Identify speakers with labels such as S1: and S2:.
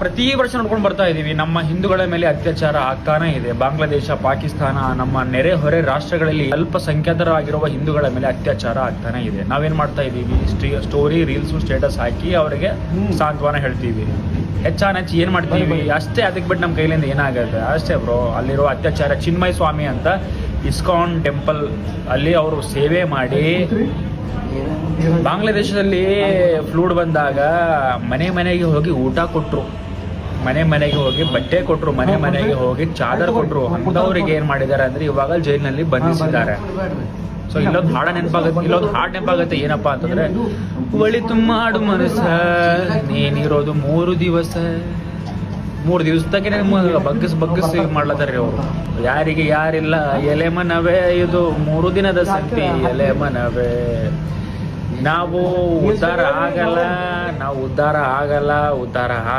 S1: ಪ್ರತಿ ವರ್ಷ ನೋಡ್ಕೊಂಡು ಬರ್ತಾ ಇದೀವಿ. ನಮ್ಮ ಹಿಂದೂಗಳ ಮೇಲೆ ಅತ್ಯಾಚಾರ ಆಗ್ತಾನೆ ಇದೆ. ಬಾಂಗ್ಲಾದೇಶ, ಪಾಕಿಸ್ತಾನ, ನಮ್ಮ ನೆರೆಹೊರೆ ರಾಷ್ಟ್ರಗಳಲ್ಲಿ ಅಲ್ಪಸಂಖ್ಯಾತರಾಗಿರುವ ಹಿಂದೂಗಳ ಮೇಲೆ ಅತ್ಯಾಚಾರ ಆಗ್ತಾನೆ ಇದೆ. ನಾವೇನ್ ಮಾಡ್ತಾ ಇದೀವಿ? ಸ್ಟೋರಿ, ರೀಲ್ಸ್, ಸ್ಟೇಟಸ್ ಹಾಕಿ ಅವರಿಗೆ ಸಾಂತ್ವನ ಹೇಳ್ತೀವಿ. ಹೆಚ್ಚಾನೆಚ್ಚು ಏನ್ ಮಾಡ್ತೀವಿ ಅಷ್ಟೇ. ಅದಕ್ಕೆ ಬಿಟ್ಟು ನಮ್ಮ ಕೈಲಿಂದ ಏನಾಗುತ್ತೆ ಅಷ್ಟೇ ಬ್ರೋ. ಅಲ್ಲಿರೋ ಅತ್ಯಾಚಾರ, ಚಿನ್ಮಯ ಸ್ವಾಮಿ ಅಂತ ಇಸ್ಕಾನ್ ಟೆಂಪಲ್ ಅಲ್ಲಿ ಅವರು ಸೇವೆ ಮಾಡಿ, ಬಾಂಗ್ಲಾದೇಶದಲ್ಲಿ ಫ್ಲೂಡ್ ಬಂದಾಗ ಮನೆಗೆ ಹೋಗಿ ಊಟ ಕೊಟ್ರು, ಮನೆಗೆ ಹೋಗಿ ಬಟ್ಟೆ ಕೊಟ್ರು, ಮನೆಗೆ ಹೋಗಿ ಚಾದರ್ ಕೊಟ್ರು. ಅಂತವ್ರಿಗೆ ಏನ್ ಮಾಡಿದ್ದಾರೆ ಅಂದ್ರೆ ಇವಾಗ ಜೈಲಿನಲ್ಲಿ ಬಂಧಿಸಿದ್ದಾರೆ. ಸೊ ಇಲ್ಲೊಂದು ಹಾಡು ನೆನಪಾಗುತ್ತೆ. ಏನಪ್ಪಾ ಅಂತಂದ್ರೆ, ಒಳಿತು ಮಾಡು ಮನಸ್ಸ ನೀನಿರೋದು 3 ದಿವಸ, 3 ದಿವಸದಾಗೆ ಬಗ್ಗಸ್ ಮಾಡ್ಲತ್ತಾರ್ರಿ ಅವರು. ಯಾರಿಗೆ ಯಾರಿಲ್ಲ ಎಲೆ ಮನವೇ, ಇದು 3 ದಿನದ ಸಂತಿ ಎಲೆ ಮನವೇ. ನಾವು ಉದ್ಧಾರ ಆಗಲ್ಲ, ಉದ್ಧಾರ